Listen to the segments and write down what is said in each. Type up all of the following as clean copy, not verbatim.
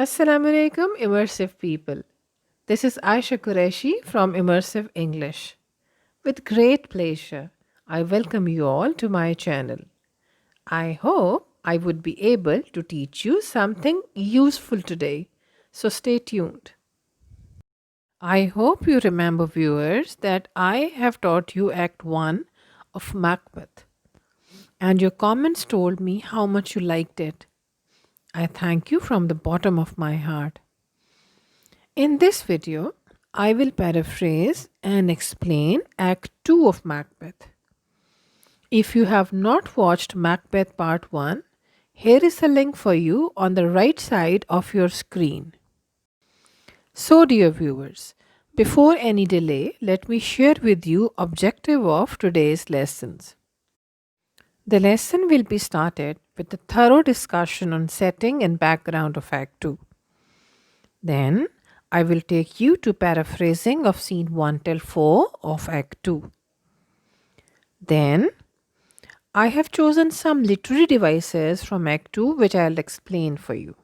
Assalamu alaikum, immersive people. This is Aisha Qureshi from Immersive English. With great pleasure, I welcome you all to my channel. I hope I would be able to teach you something useful today, so stay tuned. I hope you remember, viewers, that I have taught you Act 1 of Macbeth, and your comments told me how much you liked it. I thank you from the bottom of my heart. In this video, I will paraphrase and explain Act 2 of Macbeth. If you have not watched Macbeth Part 1, here is a link for you on the right side of your screen. So, dear viewers, before any delay, let me share with you objective of today's lessons. The lesson will be started with a thorough discussion on setting and background of Act 2. Then, I will take you to paraphrasing of scene 1 till 4 of Act 2. Then, I have chosen some literary devices from Act 2 which I'll explain for you.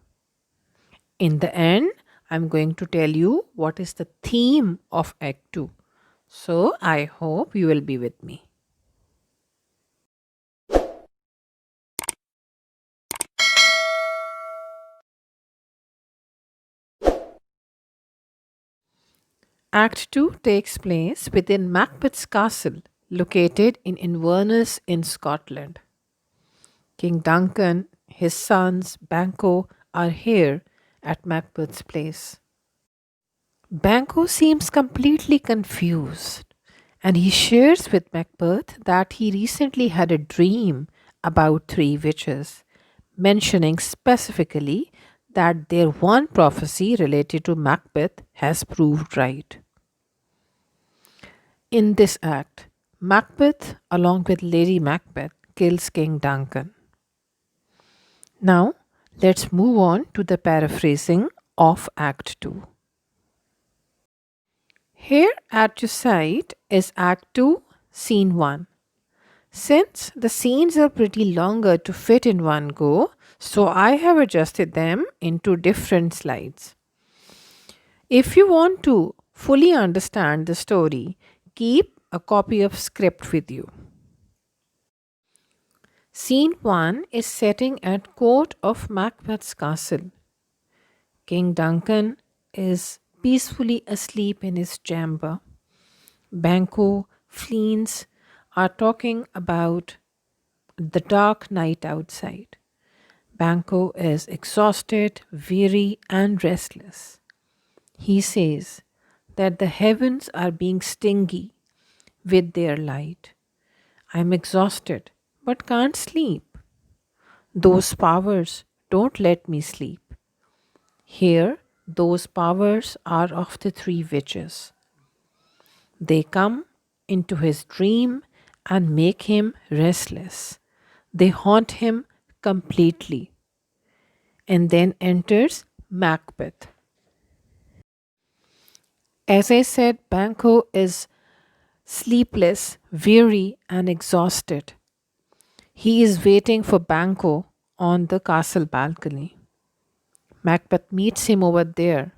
In the end, I'm going to tell you what is the theme of Act 2. So, I hope you will be with me. Act 2 takes place within Macbeth's castle, located in Inverness in Scotland. King Duncan, his sons, Banquo, are here at Macbeth's place. Banquo seems completely confused, and he shares with Macbeth that he recently had a dream about three witches, mentioning specifically that their one prophecy related to Macbeth has proved right. In this act, Macbeth, along with Lady Macbeth, kills King Duncan. Now, let's move on to the paraphrasing of Act 2. Here at your side is Act 2, Scene 1. Since the scenes are pretty longer to fit in one go, so I have adjusted them into different slides. If you want to fully understand the story, keep a copy of script with you. Scene 1 is setting at court of Macbeth's castle. King Duncan is peacefully asleep in his chamber. Banquo, Fleance are talking about the dark night outside. Banquo is exhausted, weary, and restless. He says that the heavens are being stingy with their light. I'm exhausted, but can't sleep. Those powers don't let me sleep. Here, those powers are of the three witches. They come into his dream and make him restless. They haunt him completely. And then enters Macbeth. As I said, Banquo is sleepless, weary, and exhausted. He is waiting for Banquo on the castle balcony. Macbeth meets him over there.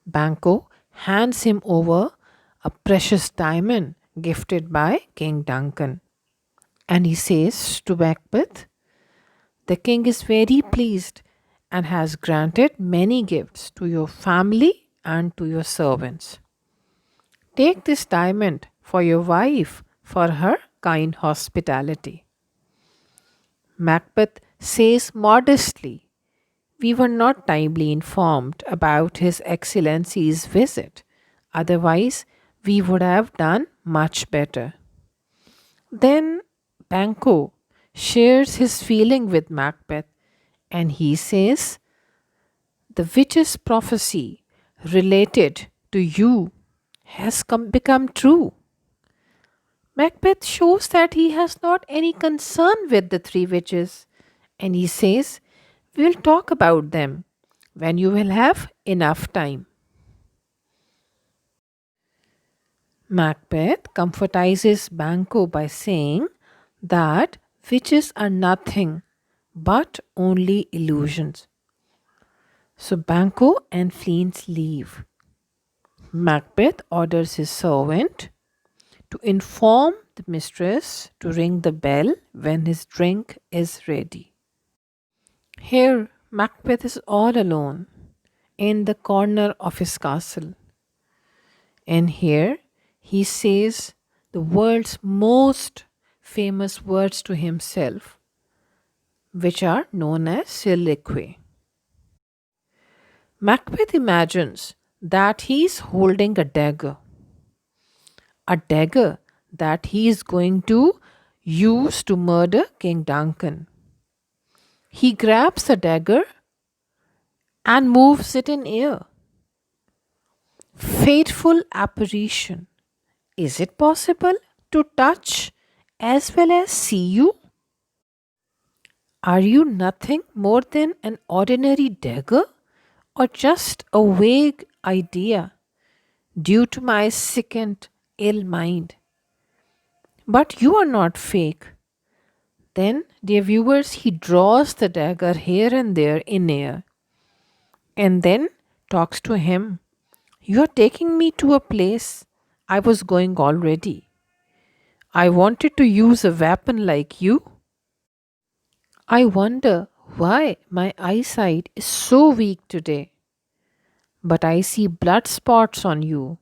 Banquo hands him over a precious diamond gifted by King Duncan. And he says to Macbeth, the king is very pleased and has granted many gifts to your family and to your servants. Take this diamond for your wife for her kind hospitality. Macbeth says modestly, we were not timely informed about His Excellency's visit. Otherwise, we would have done much better. Then Banquo shares his feeling with Macbeth and he says, the witch's prophecy related to you has become true. Macbeth shows that he has not any concern with the three witches and he says, we'll talk about them when you will have enough time. Macbeth comfortizes Banquo by saying that witches are nothing but only illusions. So Banquo and Fleance leave. Macbeth orders his servant to inform the mistress to ring the bell when his drink is ready. Here, Macbeth is all alone in the corner of his castle. And here he says the world's most famous words to himself, which are known as soliloquy. Macbeth imagines that he is holding a dagger that he is going to use to murder King Duncan. He grabs the dagger and moves it in air. Fateful apparition. Is it possible to touch as well as see you? Are you nothing more than an ordinary dagger or just a vague idea due to my sickened ill mind? But you are not fake. Then, dear viewers, he draws the dagger here and there in air and then talks to him. You are taking me to a place I was going already. I wanted to use a weapon like you. I wonder why my eyesight is so weak today. But I see blood spots on you.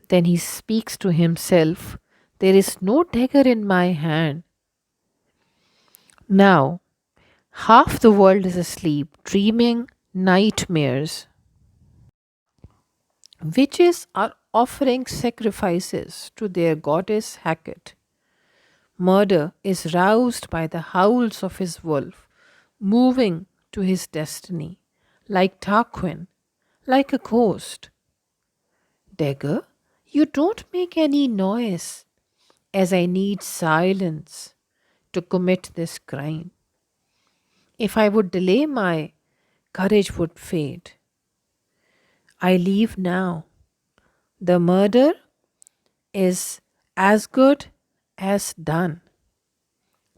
Then he speaks to himself. There is no dagger in my hand. Now, half the world is asleep, dreaming nightmares. Witches are offering sacrifices to their goddess Hecate. Murder is roused by the howls of his wolf, moving to his destiny, like Tarquin, like a ghost. Dagger, you don't make any noise, as I need silence to commit this crime. If I would delay, my courage would fade. I leave now. The murder is as good as done.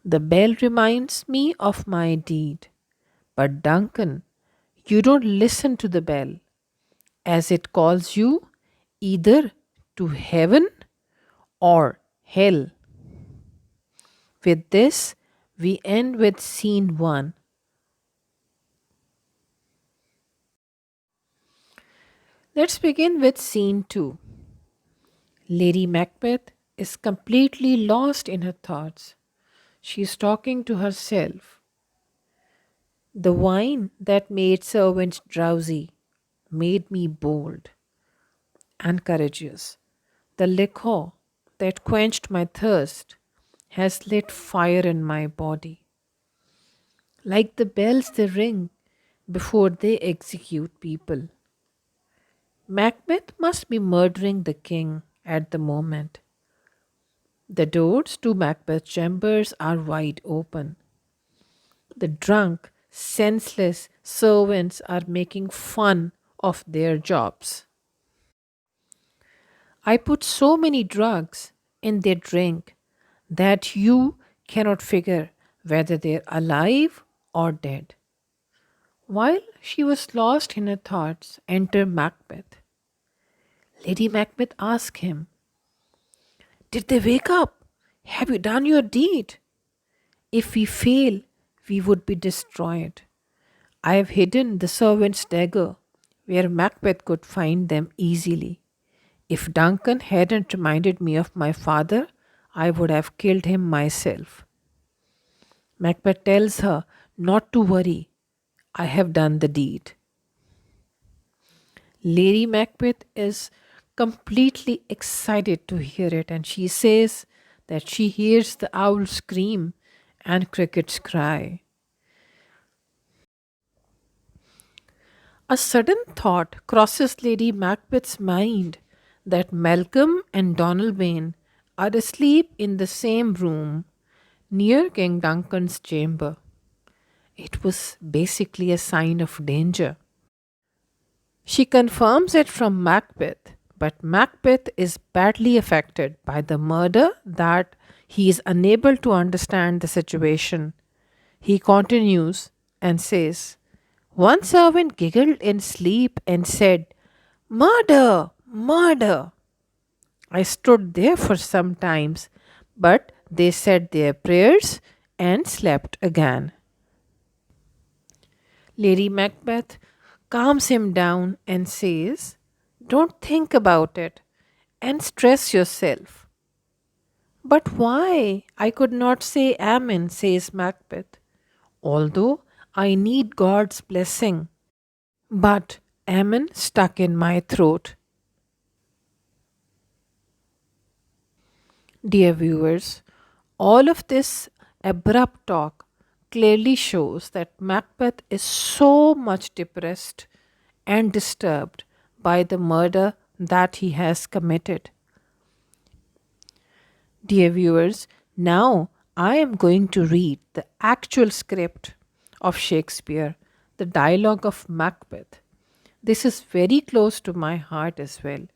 The bell reminds me of my deed. But Duncan, you don't listen to the bell, as it calls you either to heaven or hell. With this, we end with scene 1. Let's begin with scene 2. Lady Macbeth is completely lost in her thoughts. She is talking to herself. The wine that made servants drowsy made me bold and courageous. The liquor that quenched my thirst has lit fire in my body. Like the bells they ring before they execute people. Macbeth must be murdering the king at the moment. The doors to Macbeth's chambers are wide open. The drunk, senseless servants are making fun of their jobs. I put so many drugs in their drink that you cannot figure whether they're alive or dead. While she was lost in her thoughts, enter Macbeth. Lady Macbeth asked him, did they wake up? Have you done your deed? If we fail, we would be destroyed. I have hidden the servant's dagger where Macbeth could find them easily. If Duncan hadn't reminded me of my father, I would have killed him myself. Macbeth tells her not to worry. I have done the deed. Lady Macbeth is completely excited to hear it, and she says that she hears the owl scream and crickets cry. A sudden thought crosses Lady Macbeth's mind that Malcolm and Donalbain are asleep in the same room near King Duncan's chamber. It was basically a sign of danger. She confirms it from Macbeth, but Macbeth is badly affected by the murder that he is unable to understand the situation. He continues and says, One servant giggled in sleep and said, "Murder! Murder!" I stood there for some times, but they said their prayers and slept again. Lady Macbeth calms him down and says, "Don't think about it and stress yourself." "But why? I could not say Amen," says Macbeth, "although I need God's blessing." But Amen stuck in my throat. Dear viewers, all of this abrupt talk clearly shows that Macbeth is so much depressed and disturbed by the murder that he has committed. Dear viewers, now I am going to read the actual script of Shakespeare, the dialogue of Macbeth. This is very close to my heart as well.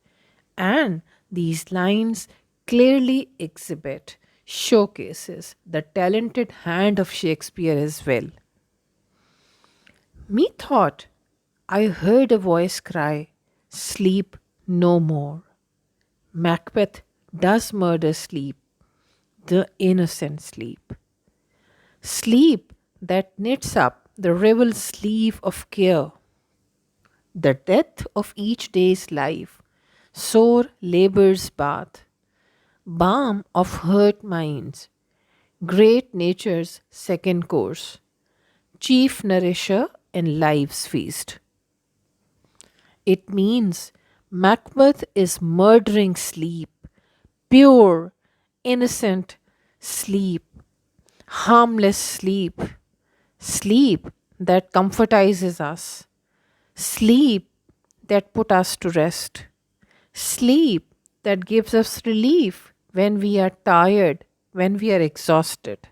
And these lines clearly exhibit, showcases the talented hand of Shakespeare as well. Methought I heard a voice cry, "Sleep no more." Macbeth does murder sleep, the innocent sleep. Sleep that knits up the rivel's sleeve of care, the death of each day's life, sore labor's bath, balm of hurt minds, great nature's second course, chief nourisher in life's feast. It means Macbeth is murdering sleep, pure, innocent sleep, harmless sleep, sleep that comfortizes us, sleep that put us to rest, sleep that gives us relief when we are tired, when we are exhausted,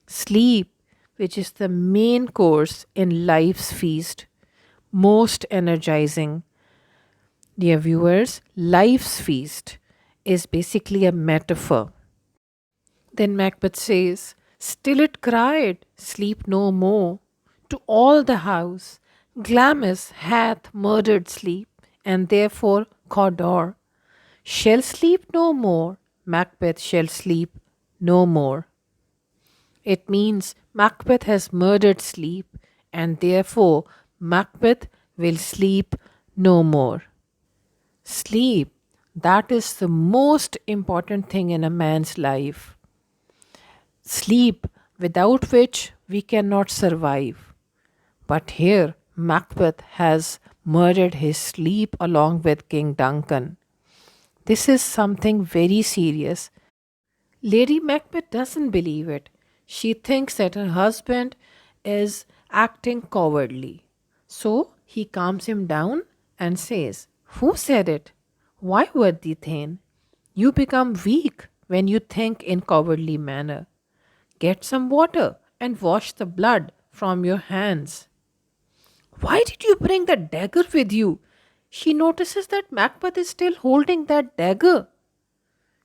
sleep which is the main course in life's feast, most energizing. Dear viewers, life's feast is basically a metaphor. Then Macbeth says, "Still it cried, sleep no more. To all the house, Glamis hath murdered sleep, and therefore Cawdor shall sleep no more. Macbeth shall sleep no more." It means Macbeth has murdered sleep, and therefore Macbeth will sleep no more. Sleep, that is the most important thing in a man's life. Sleep, without which we cannot survive. But here, Macbeth has murdered his sleep along with King Duncan. This is something very serious. Lady Macbeth doesn't believe it. She thinks that her husband is acting cowardly. So he calms him down and says, "Who said it? Why, worthy Thane? You become weak when you think in cowardly manner. Get some water and wash the blood from your hands." "Why did you bring that dagger with you?" She notices that Macbeth is still holding that dagger.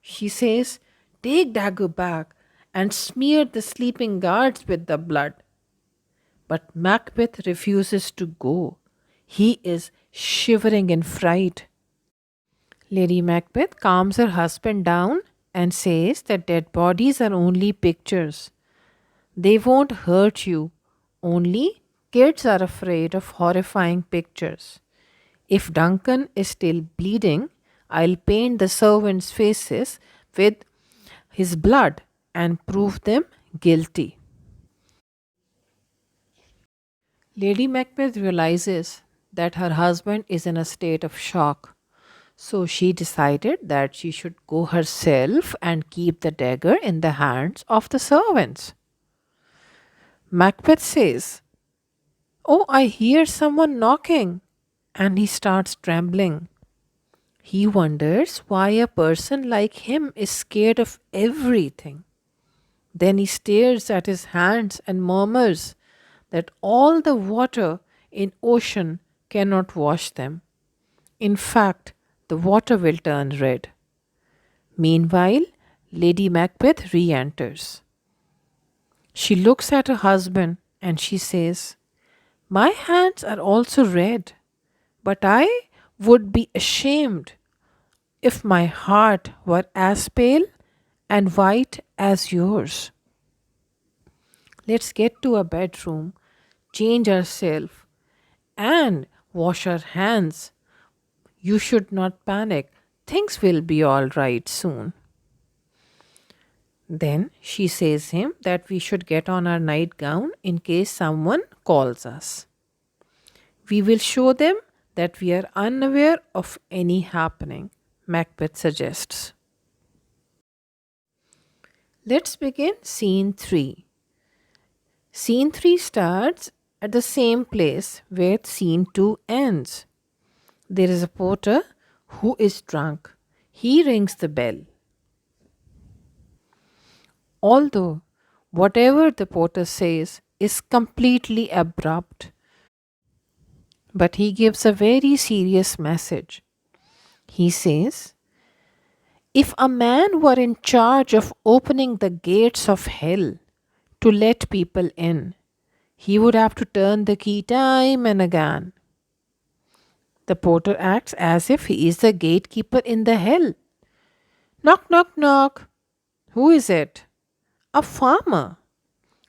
She says, "Take dagger back and smear the sleeping guards with the blood." But Macbeth refuses to go. He is shivering in fright. Lady Macbeth calms her husband down and says that dead bodies are only pictures. They won't hurt you. Only kids are afraid of horrifying pictures. If Duncan is still bleeding, I'll paint the servants' faces with his blood and prove them guilty. Lady Macbeth realizes that her husband is in a state of shock. So she decided that she should go herself and keep the dagger in the hands of the servants. Macbeth says, "Oh, I hear someone knocking," and he starts trembling. He wonders why a person like him is scared of everything. Then he stares at his hands and murmurs that all the water in ocean cannot wash them. In fact, the water will turn red. Meanwhile, Lady Macbeth re-enters. She looks at her husband and she says, My hands are also red, but I would be ashamed if my heart were as pale and white as yours. Let's get to a bedroom, change ourselves, and wash our hands. You should not panic. Things will be all right soon. Then she says him that we should get on our nightgown in case someone calls us. We will show them that we are unaware of any happening, Macbeth suggests. Let's begin scene 3. Scene 3 starts at the same place where scene 2 ends. There is a porter who is drunk. He rings the bell. Although whatever the porter says is completely abrupt, but he gives a very serious message. He says, if a man were in charge of opening the gates of hell to let people in, he would have to turn the key time and again. The porter acts as if he is the gatekeeper in the hell. Knock, knock, knock. Who is it? A farmer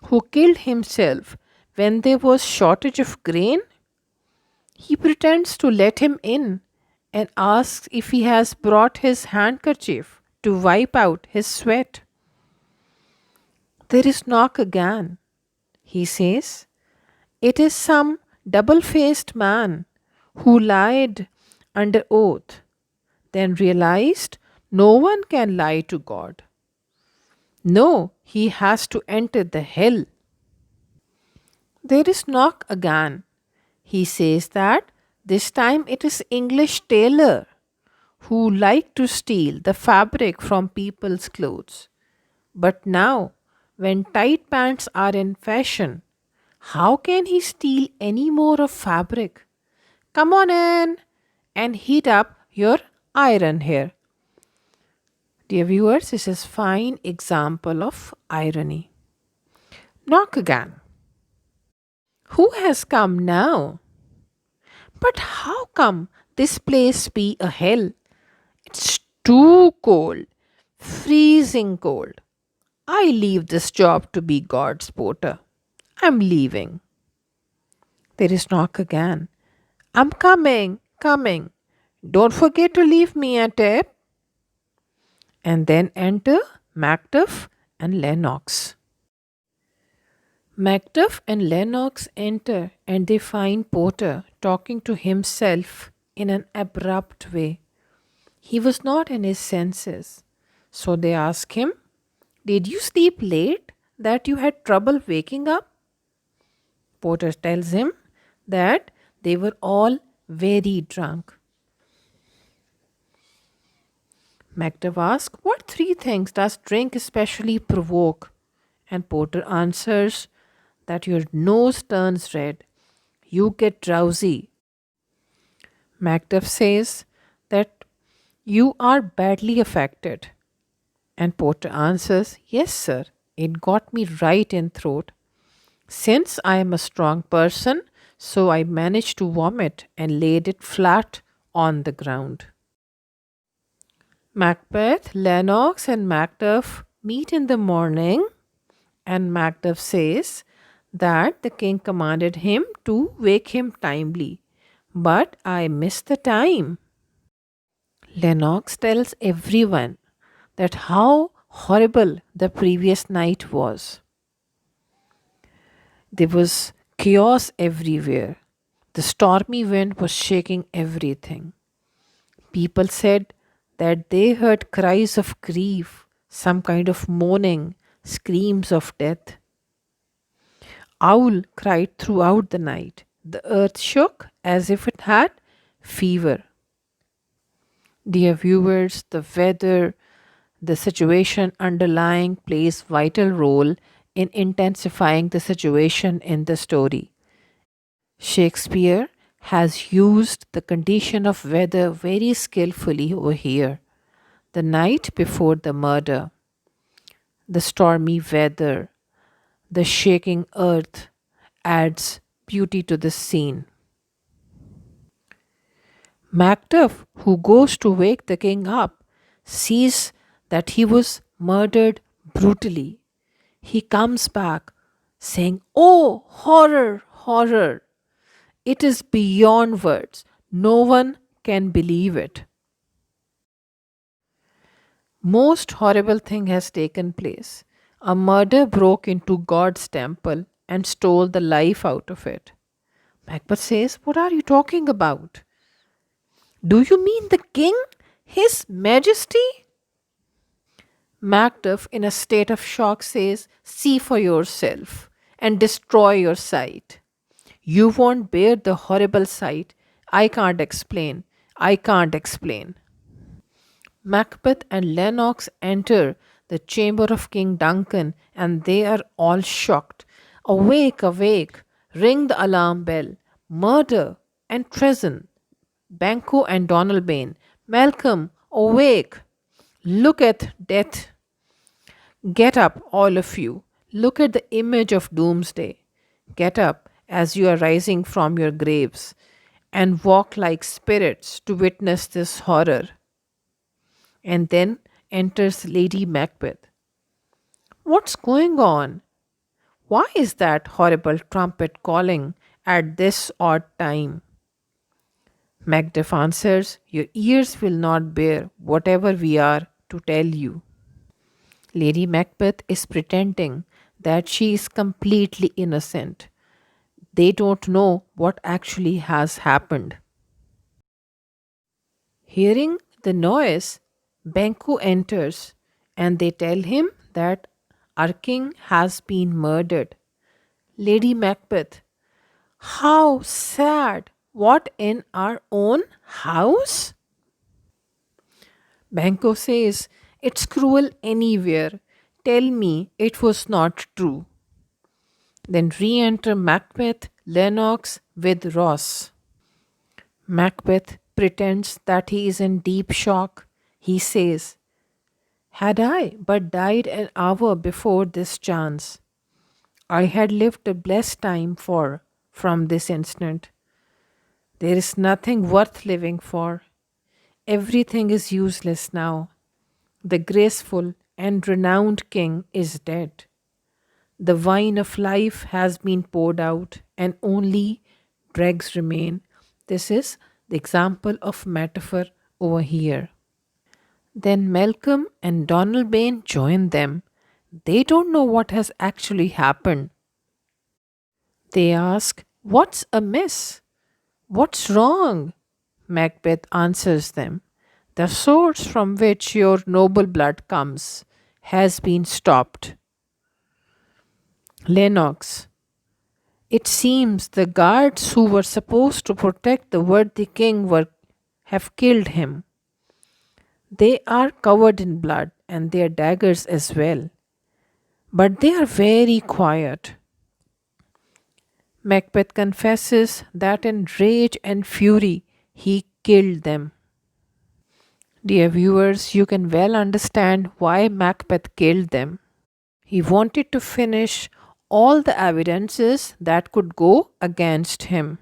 who killed himself when there was shortage of grain. He pretends to let him in and asks if he has brought his handkerchief to wipe out his sweat. There is knock again. He says, it is some double faced man who lied under oath, then realized no one can lie to God. No, he has to enter the hell. There is knock again. He says that this time it is English tailor who like to steal the fabric from people's clothes. But now, when tight pants are in fashion, how can he steal any more of fabric? Come on in and heat up your iron here. Dear viewers, this is fine example of irony. Knock again. Who has come now? But how come this place be a hell? It's too cold, freezing cold. I leave this job to be God's porter. I'm leaving. There is knock again. I'm coming, coming. Don't forget to leave me a tip. And then enter Macbeth and Lennox. Macbeth and Lennox enter and they find Porter talking to himself in an abrupt way. He was not in his senses. So they ask him, did you sleep late that you had trouble waking up? Porter tells him that they were all very drunk. Macbeth asks, what 3 things does drink especially provoke? And Porter answers that your nose turns red, you get drowsy. Macbeth says that you are badly affected. And Porter answers, yes, sir, it got me right in throat. Since I am a strong person, so I managed to vomit and laid it flat on the ground. Macbeth, Lennox, and Macduff meet in the morning, and Macduff says that the king commanded him to wake him timely, but I missed the time. Lennox tells everyone that how horrible the previous night was. There was chaos everywhere. The stormy wind was shaking everything. People said that they heard cries of grief, some kind of moaning, screams of death. Owl cried throughout the night. The earth shook as if it had fever. Dear viewers, the weather, the situation underlying plays vital role in intensifying the situation in the story. Shakespeare has used the condition of weather very skillfully over here. The night before the murder, the stormy weather, the shaking earth adds beauty to this scene. Macduff, who goes to wake the king up, sees that he was murdered brutally. He comes back saying, "Oh, horror, horror! It is beyond words. No one can believe it. Most horrible thing has taken place. A murder broke into God's temple and stole the life out of it." Macbeth says, "What are you talking about? Do you mean the king? His majesty?" Macduff, in a state of shock, says, "See for yourself and destroy your sight. You won't bear the horrible sight. I can't explain. I can't explain." Macbeth and Lennox enter the chamber of King Duncan and they are all shocked. "Awake, awake! Ring the alarm bell! Murder and treason!" Banquo and Donalbain, "Malcolm, awake! Look at death! Get up, all of you. Look at the image of doomsday. Get up as you are rising from your graves and walk like spirits to witness this horror." And then enters Lady Macbeth. "What's going on? Why is that horrible trumpet calling at this odd time?" Macduff answers, "Your ears will not bear whatever we are to tell you." Lady Macbeth is pretending that she is completely innocent. They don't know what actually has happened. Hearing the noise, Banquo enters and they tell him that our king has been murdered. Lady Macbeth, "How sad! What, in our own house?" Banquo says, "It's cruel anywhere. Tell me it was not true." Then re enter Macbeth, Lennox with Ross. Macbeth pretends that he is in deep shock. He says, "Had I but died an hour before this chance, I had lived a blessed time from this instant. There is nothing worth living for. Everything is useless now. The graceful and renowned king is dead. The wine of life has been poured out, and only dregs remain." This is the example of metaphor over here. Then Malcolm and Donalbain join them. They don't know what has actually happened. They ask, "What's amiss? What's wrong?" Macbeth answers them, "The source from which your noble blood comes has been stopped." Lennox, "It seems the guards who were supposed to protect the worthy king have killed him. They are covered in blood and their daggers as well. But they are very quiet." Macbeth confesses that in rage and fury he killed them. Dear viewers, you can well understand why Macbeth killed them. He wanted to finish all the evidences that could go against him.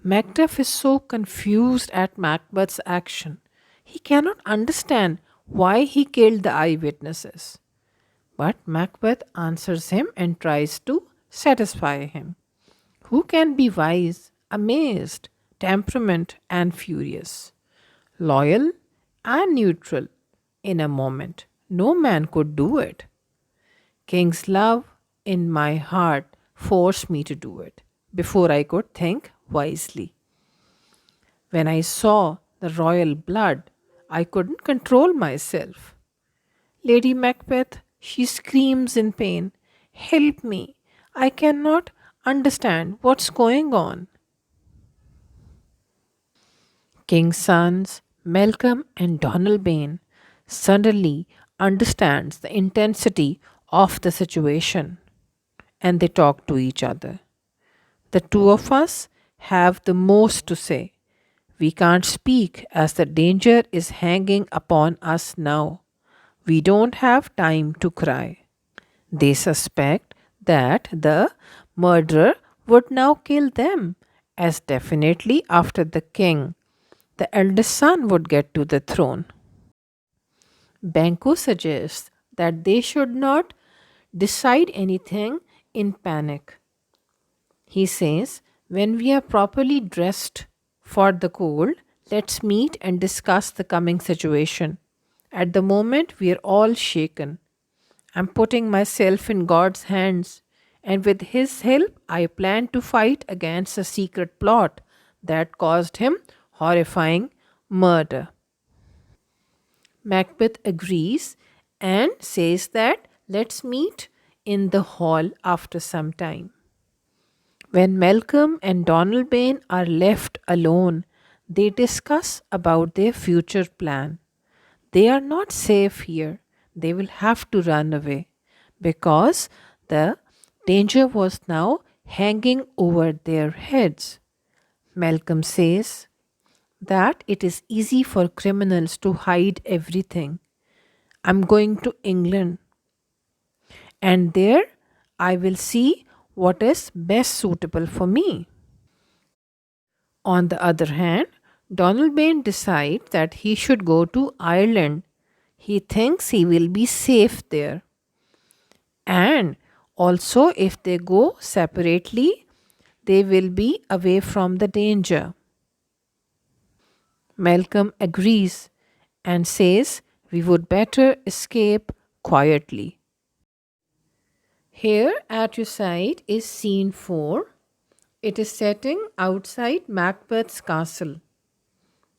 Macduff is so confused at Macbeth's action. He cannot understand why he killed the eyewitnesses. But Macbeth answers him and tries to satisfy him. Who can be wise, amazed, temperament, and furious, loyal and neutral in a moment? No man could do it. King's love in my heart forced me to do it before I could think wisely. When I saw the royal blood, I couldn't control myself. Lady Macbeth, she screams in pain, "Help me! I cannot understand what's going on." King's sons, Malcolm and Donalbain, suddenly understands the intensity of the situation and they talk to each other. "The two of us have the most to say. We can't speak as the danger is hanging upon us now. We don't have time to cry." They suspect that the murderer would now kill them, as definitely after the king, the eldest son would get to the throne. Banquo suggests that they should not decide anything in panic. He says, when we are properly dressed for the cold, let's meet and discuss the coming situation. At the moment, we are all shaken. I'm putting myself in God's hands, and with His help, I plan to fight against a secret plot that caused him horrifying murder. Macbeth agrees and says that let's meet in the hall after some time. When Malcolm and Donalbain are left alone, they discuss about their future plan. They are not safe here. They will have to run away because the danger was now hanging over their heads. Malcolm says that it is easy for criminals to hide everything. I'm going to England, and there I will see what is best suitable for me. On the other hand, Donalbain decides that he should go to Ireland. He thinks he will be safe there. And also, if they go separately, they will be away from the danger. Malcolm agrees and says we would better escape quietly. Here at your side is scene 4. It is setting outside Macbeth's castle.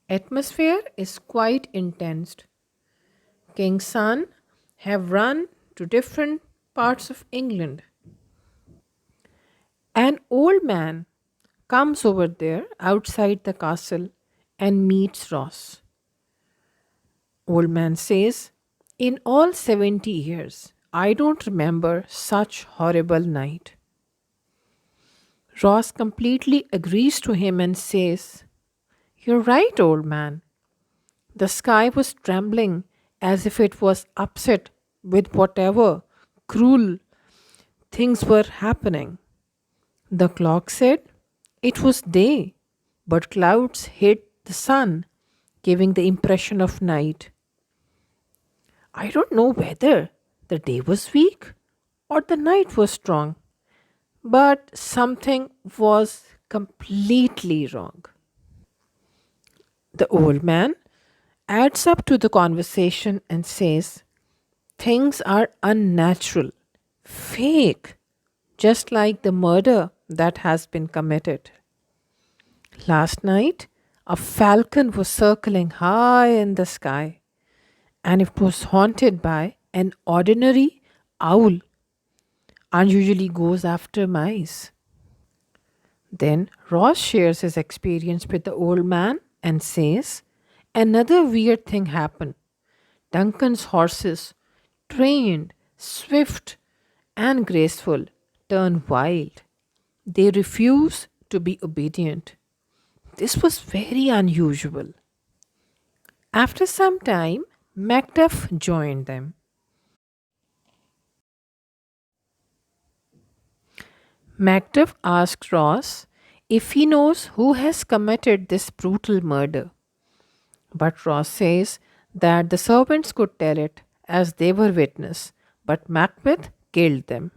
Atmosphere is quite intense. King's son have run to different parts of England. An old man comes over there outside the castle and meets Ross. Old man says, in all 70 years, I don't remember such horrible night. Ross completely agrees to him and says, you're right, old man. The sky was trembling as if it was upset with whatever cruel things were happening. The clock said it was day, but clouds hid the sun, giving the impression of night. I don't know whether the day was weak or the night was strong, but something was completely wrong. The old man adds up to the conversation and says, things are unnatural, fake, just like the murder that has been committed. Last night, a falcon was circling high in the sky, and it was haunted by an ordinary owl, unusually goes after mice. Then Ross shares his experience with the old man and says, another weird thing happened. Duncan's horses, trained, swift, and graceful, turn wild. They refuse to be obedient. This was very unusual. After some time, Macduff joined them. Macduff asked Ross if he knows who has committed this brutal murder. But Ross says that the servants could tell it as they were witness, but Macbeth killed them.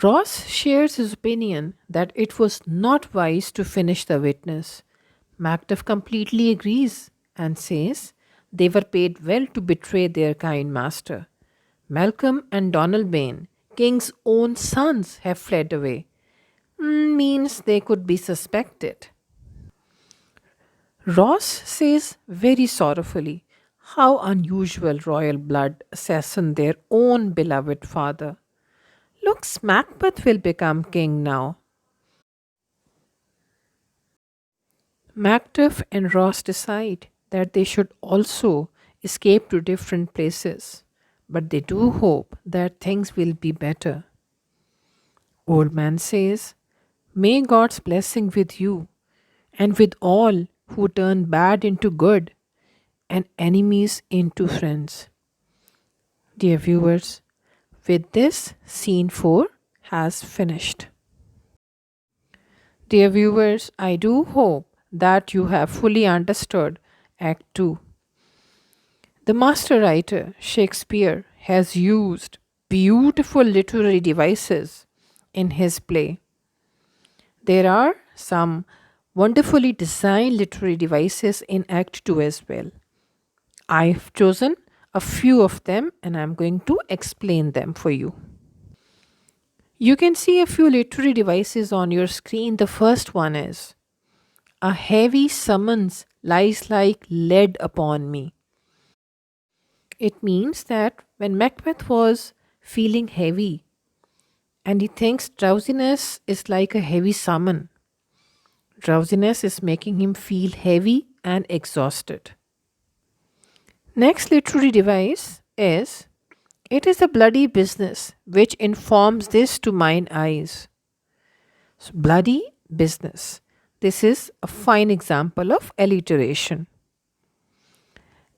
Ross shares his opinion that it was not wise to finish the witness. Macduff completely agrees and says they were paid well to betray their kind master. Malcolm and Donalbain, King's own sons, have fled away. Means they could be suspected. Ross says very sorrowfully how unusual royal blood assassined their own beloved father. Looks Macbeth will become king now. Macduff and Ross decide that they should also escape to different places, but they do hope that things will be better. Old man says, may God's blessing with you and with all who turn bad into good and enemies into friends. Dear viewers, with this, scene 4 has finished. Dear viewers, I do hope that you have fully understood Act 2. The master writer, Shakespeare, has used beautiful literary devices in his play. There are some wonderfully designed literary devices in Act 2 as well. I've chosen a few of them and I'm going to explain them for you. You can see a few literary devices on your screen. The first one is: a heavy summons lies like lead upon me. It means that when Macbeth was feeling heavy and he thinks drowsiness is like a heavy summon, drowsiness is making him feel heavy and exhausted. Next literary device is: it is a bloody business which informs this to mine eyes. So, bloody business. This is a fine example of alliteration.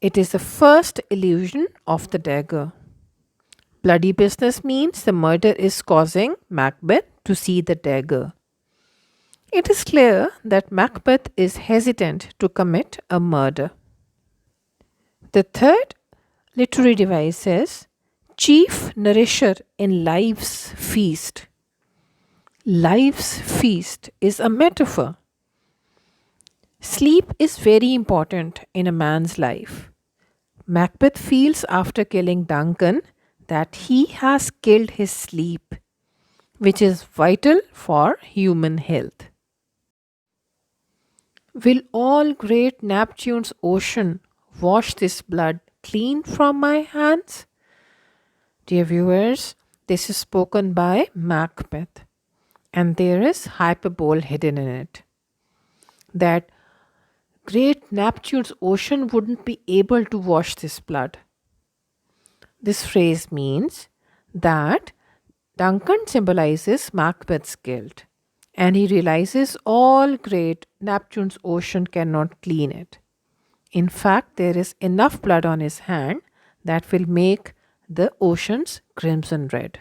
It is the first illusion of the dagger. Bloody business means the murder is causing Macbeth to see the dagger. It is clear that Macbeth is hesitant to commit a murder. The third literary device is chief nourisher in life's feast. Life's feast is a metaphor. Sleep is very important in a man's life. Macbeth feels after killing Duncan that he has killed his sleep, which is vital for human health. Will all great Neptune's ocean wash this blood clean from my hands? Dear viewers, this is spoken by Macbeth, and there is hyperbole hidden in it. That great Neptune's ocean wouldn't be able to wash this blood. This phrase means that Duncan symbolizes Macbeth's guilt, and he realizes all great Neptune's ocean cannot clean it. In fact, there is enough blood on his hand that will make the oceans crimson red.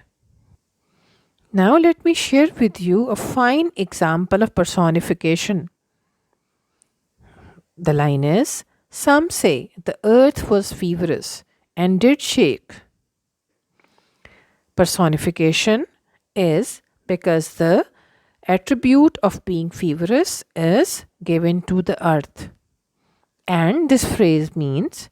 Now, let me share with you a fine example of personification. The line is: some say the earth was feverish and did shake. Personification is because the attribute of being feverish is given to the earth. And this phrase means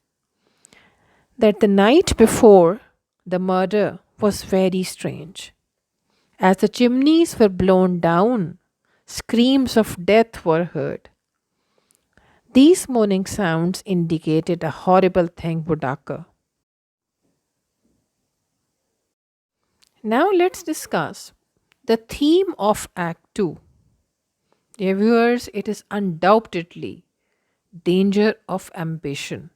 that the night before the murder was very strange. As the chimneys were blown down, screams of death were heard. These moaning sounds indicated a horrible thing would occur. Now let's discuss the theme of Act 2. Dear viewers, it is undoubtedly danger of ambition.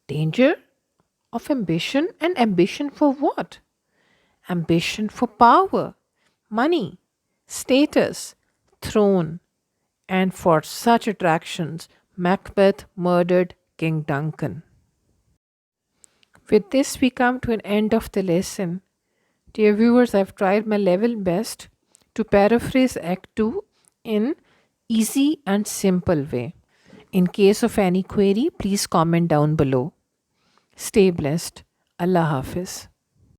Danger of ambition, and ambition for what? Ambition for power, money, status, throne, and for such attractions, Macbeth murdered King Duncan. With this, we come to an end of the lesson. Dear viewers, I've tried my level best to paraphrase Act 2 in easy and simple way. In case of any query, please comment down below. Stay blessed. Allah Hafiz.